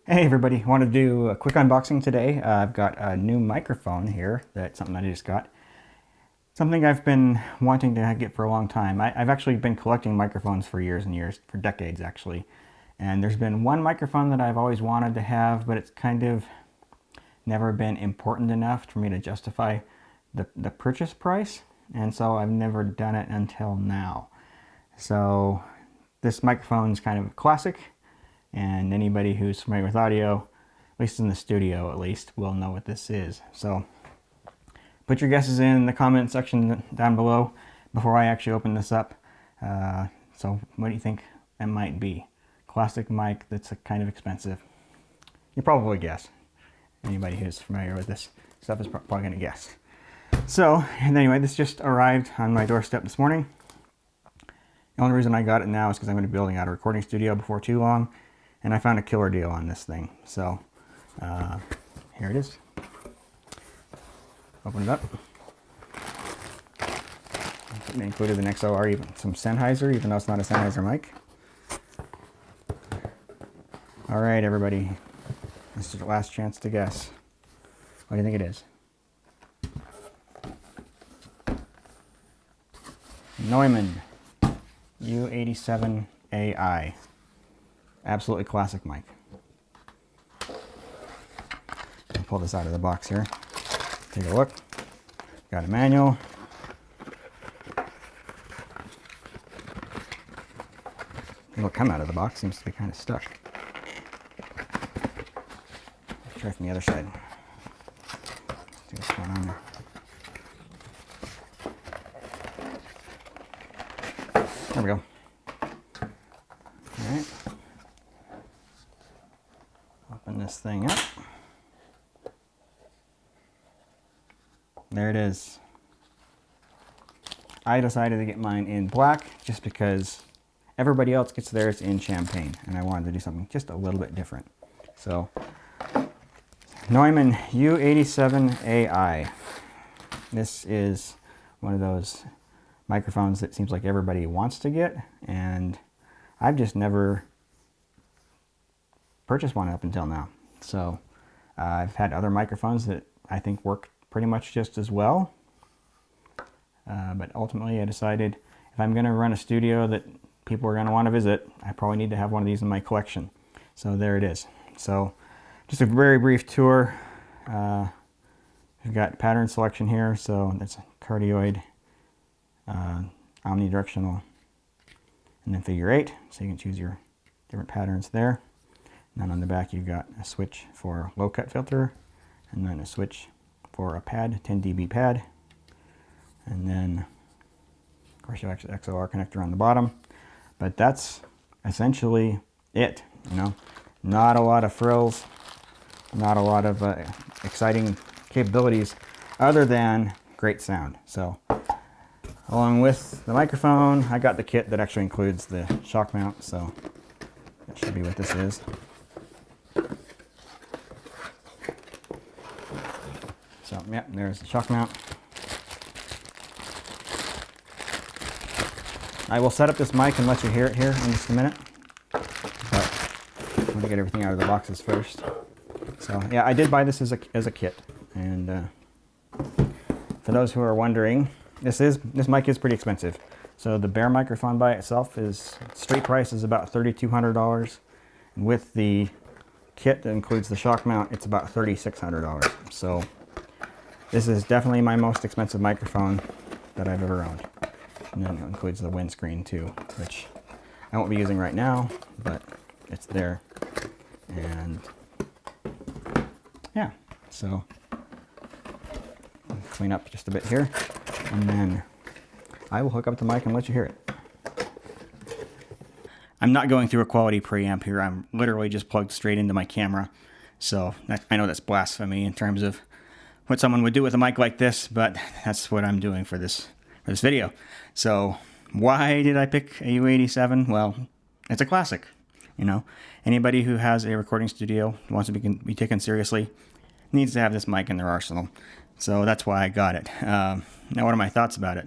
Hey everybody, I wanted to do a quick unboxing today. I've got a new microphone here. That's something I just got. Something I've been wanting to get for a long time. I've actually been collecting microphones for years and years, for decades actually. And there's been one microphone that I've always wanted to have, but it's kind of never been important enough for me to justify the purchase price. And so I've never done it until now. So this microphone's kind of classic. And anybody who's familiar with audio, at least in the studio at least, will know what this is. So put your guesses in the comment section down below before I actually open this up. So what do you think it might be? Classic mic that's kind of expensive. You probably guess. Anybody who's familiar with this stuff is probably going to guess. So, and anyway, this just arrived on my doorstep this morning. The only reason I got it now is because I'm going to be building out a recording studio before too long. And I found a killer deal on this thing. So here it is. Open it up. It included an XLR, even some Sennheiser, even though it's not a Sennheiser mic. All right, everybody. This is the last chance to guess. What do you think it is? Neumann U87 AI. Absolutely classic mic. I'll pull this out of the box here. Take a look. Got a manual. It'll come out of the box. Seems to be kind of stuck. Let's try from the other side. See what's going on there. There we go. All right. Open this thing up. There it is. I decided to get mine in black just because everybody else gets theirs in champagne, and I wanted to do something just a little bit different. So, Neumann U87 AI. This is one of those microphones that seems like everybody wants to get, and I've just never purchased one up until now. So I've had other microphones that I think work pretty much just as well. But ultimately I decided if I'm going to run a studio that people are going to want to visit, I probably need to have one of these in my collection. So there it is. So just a very brief tour. We've got pattern selection here. So that's a cardioid, omnidirectional, and then figure 8. So you can choose your different patterns there. And then on the back you've got a switch for low cut filter, and then a switch for a pad, 10 dB pad. And then of course you have XLR connector on the bottom. But that's essentially it, you know. Not a lot of frills, not a lot of exciting capabilities other than great sound. So along with the microphone, I got the kit that actually includes the shock mount, so that should be what this is. So, yeah, there's the shock mount. I will set up this mic and let you hear it here in just a minute. But I'm going to get everything out of the boxes first. So, yeah, I did buy this as a kit. And for those who are wondering, this mic is pretty expensive. So the bare microphone by itself is, street price is about $3,200. And with the kit that includes the shock mount, it's about $3,600. So this is definitely my most expensive microphone that I've ever owned. And then it includes the windscreen too, which I won't be using right now, but it's there. And yeah, so I'll clean up just a bit here, and then I will hook up the mic and let you hear it. I'm not going through a quality preamp here. I'm literally just plugged straight into my camera. So I know that's blasphemy in terms of what someone would do with a mic like this, but that's what I'm doing for this video. So why did I pick a U87? Well, it's a classic. You know, anybody who has a recording studio, wants to be taken seriously, needs to have this mic in their arsenal. So that's why I got it. Now, what are my thoughts about it?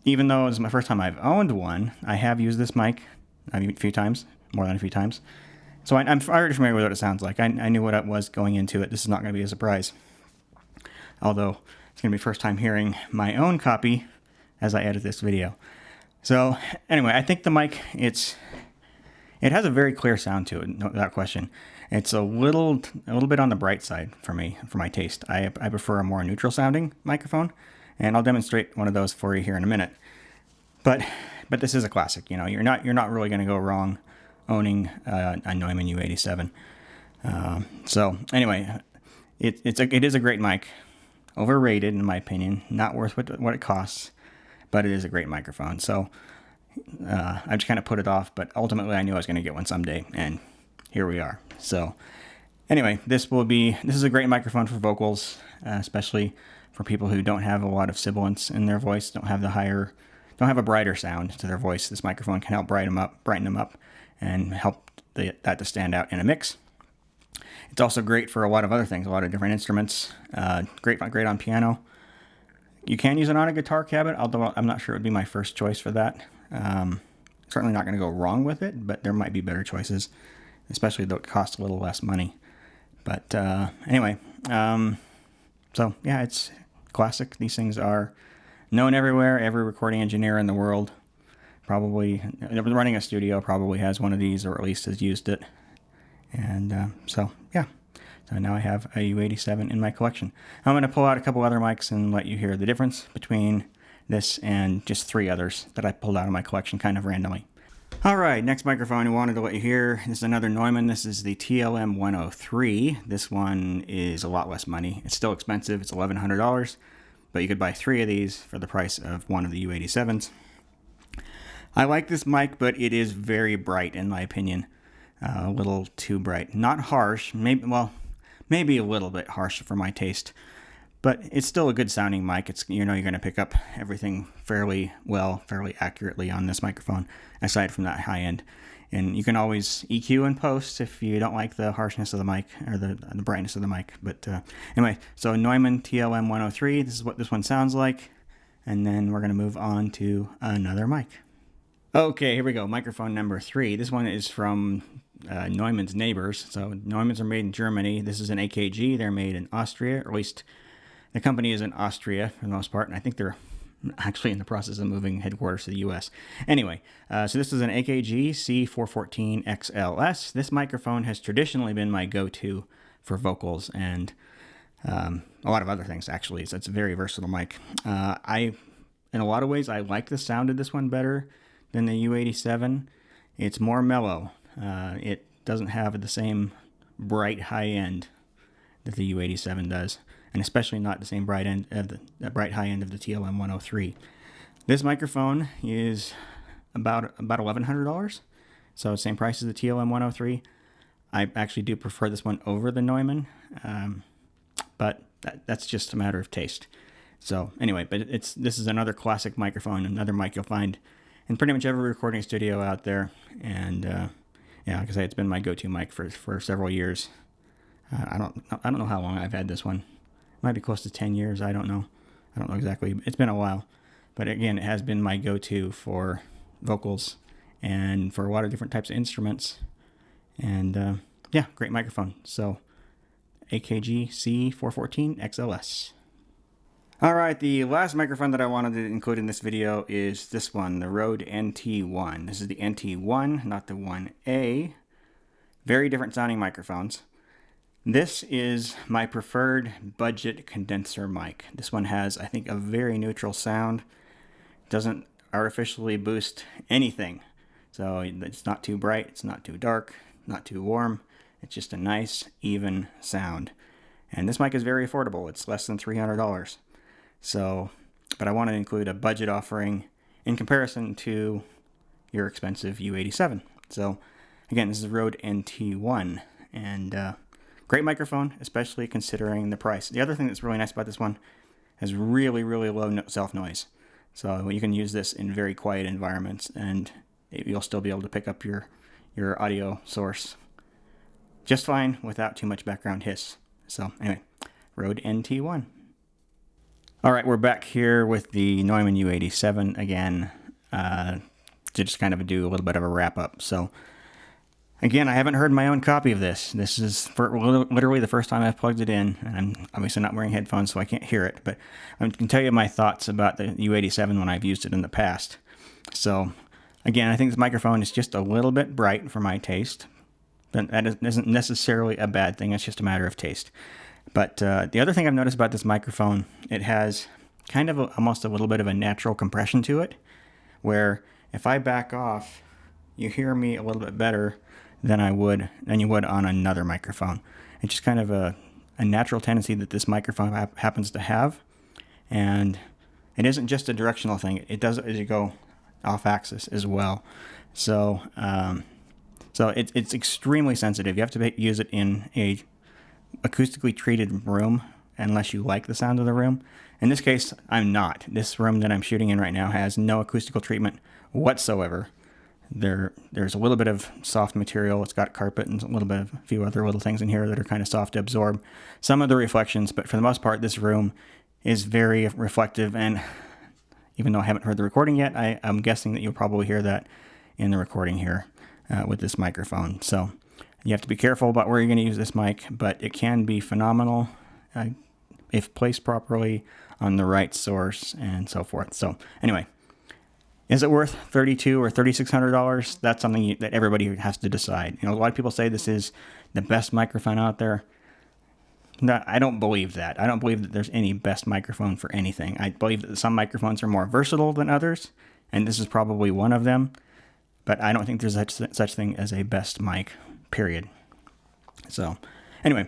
Even though it's my first time I've owned one, I have used this mic a few times, more than a few times, So I'm already familiar with what it sounds like. I knew what it was going into it. This is not going to be a surprise. Although it's going to be the first time hearing my own copy as I edit this video. So anyway, I think the mic, it has a very clear sound to it, without question. It's a little bit on the bright side for me, for my taste. I prefer a more neutral sounding microphone, and I'll demonstrate one of those for you here in a minute. But this is a classic. You know, you're not really going to go wrong owning a Neumann U87. So anyway, it is a great mic. Overrated in my opinion, not worth what it costs, but it is a great microphone. So I just kind of put it off, but ultimately I knew I was going to get one someday, and here we are. So anyway, this is a great microphone for vocals, especially for people who don't have a lot of sibilance in their voice, don't have a brighter sound to their voice. This microphone can help brighten them up, and help that to stand out in a mix. It's also great for a lot of other things, a lot of different instruments. Great on piano. You can use it on a guitar cabinet, although I'm not sure it would be my first choice for that. Certainly not going to go wrong with it, but there might be better choices, especially though it costs a little less money. But anyway, so yeah, it's classic. These things are known everywhere. Every recording engineer in the world probably running a studio probably has one of these, or at least has used it. And so yeah, so now I have a U87 in my collection. I'm going to pull out a couple other mics and let you hear the difference between this and just 3 others that I pulled out of my collection kind of randomly. Alright, next microphone I wanted to let you hear. This is another Neumann. This is the TLM103. This one is a lot less money. It's still expensive. It's $1,100, but you could buy 3 of these for the price of one of the U87s. I like this mic, but it is very bright in my opinion. A little too bright. Not harsh, maybe a little bit harsh for my taste, but it's still a good sounding mic. You're going to pick up everything fairly well, fairly accurately on this microphone, aside from that high end. And you can always EQ in post if you don't like the harshness of the mic, or the brightness of the mic. But anyway, so Neumann TLM103, this is what this one sounds like. And then we're going to move on to another mic. Okay, here we go. Microphone number 3. This one is from Neumann's neighbors. So Neumanns are made in Germany. This is an AKG. They're made in Austria, or at least the company is in Austria for the most part. And I think they're actually in the process of moving headquarters to the US. Anyway, so this is an AKG C414 XLS. This microphone has traditionally been my go-to for vocals and a lot of other things, actually. So it's a very versatile mic. In a lot of ways, I like the sound of this one better than the U87. It's more mellow. It doesn't have the same bright high end that the U87 does, and especially not the same bright high end of the TLM103. This microphone is about $1,100, so same price as the TLM103. I actually do prefer this one over the Neumann, but that's just a matter of taste. So anyway, but this is another classic microphone, another mic you'll find in pretty much every recording studio out there. And yeah, like I say, it's been my go-to mic for several years. I don't know how long I've had this one. It might be close to 10 years. I don't know exactly. It's been a while, but again, it has been my go-to for vocals and for a lot of different types of instruments. And yeah, great microphone. So AKG C414 XLS. All right, the last microphone that I wanted to include in this video is this one, the Rode NT1. This is the NT1, not the 1A. Very different sounding microphones. This is my preferred budget condenser mic. This one has, I think, a very neutral sound. Doesn't artificially boost anything. So it's not too bright, it's not too dark, not too warm. It's just a nice, even sound. And this mic is very affordable. It's less than $300. So, but I want to include a budget offering in comparison to your expensive U87. So, again, this is Rode NT1, and great microphone, especially considering the price. The other thing that's really nice about this one is really, really low self-noise. So you can use this in very quiet environments, and you'll still be able to pick up your audio source just fine without too much background hiss. So anyway, Rode NT1. All right, we're back here with the Neumann U87 again to just kind of do a little bit of a wrap up. So Again, I haven't heard my own copy of this. This is literally the first time I've plugged it in, and I'm obviously not wearing headphones, so I can't hear it. But I can tell you my thoughts about the U87 when I've used it in the past. So, again, I think this microphone is just a little bit bright for my taste. But that isn't necessarily a bad thing. It's just a matter of taste. But the other thing I've noticed about this microphone, it has kind of almost a little bit of a natural compression to it, where if I back off, you hear me a little bit better than you would on another microphone. It's just kind of a natural tendency that this microphone happens to have, and it isn't just a directional thing. It does it as you go off axis as well. So it's extremely sensitive. You have to use it in a acoustically treated room unless you like the sound of the room. In this case, I'm not. This room that I'm shooting in right now has no acoustical treatment whatsoever. There's a little bit of soft material. It's got carpet and a few other little things in here that are kind of soft to absorb some of the reflections, but for the most part, this room is very reflective, and even though I haven't heard the recording yet, I'm guessing that you'll probably hear that in the recording here with this microphone. So you have to be careful about where you're going to use this mic, but it can be phenomenal if placed properly on the right source and so forth. So anyway, is it worth $3,200 or $3,600? That's something that everybody has to decide. You know, a lot of people say this is the best microphone out there. No, I don't believe that. I don't believe that there's any best microphone for anything. I believe that some microphones are more versatile than others, and this is probably one of them. But I don't think there's such thing as a best mic, period. So anyway,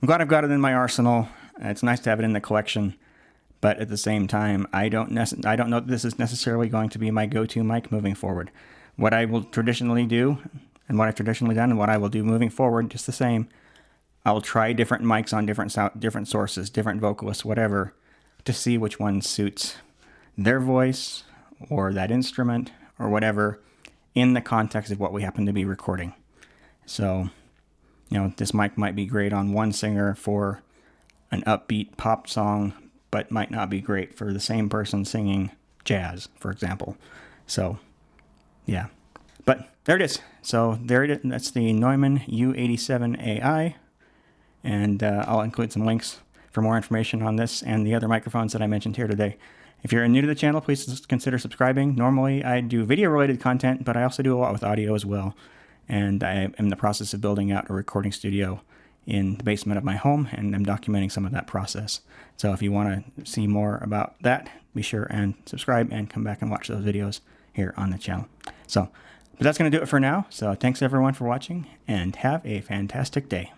I'm glad I've got it in my arsenal. It's nice to have it in the collection. But at the same time, I don't know that this is necessarily going to be my go-to mic moving forward. What I will traditionally do, and what I've traditionally done, and what I will do moving forward, just the same, I'll try different mics on different sources, different vocalists, whatever, to see which one suits their voice or that instrument or whatever in the context of what we happen to be recording. So, you know, this mic might be great on one singer for an upbeat pop song, but might not be great for the same person singing jazz, for example. So, yeah. But there it is. So there it is. That's the Neumann U87 AI. And I'll include some links for more information on this and the other microphones that I mentioned here today. If you're new to the channel, please consider subscribing. Normally, I do video-related content, but I also do a lot with audio as well. And I am in the process of building out a recording studio in the basement of my home, and I'm documenting some of that process. So if you want to see more about that, be sure and subscribe and come back and watch those videos here on the channel. So, but that's going to do it for now. So thanks everyone for watching, and have a fantastic day.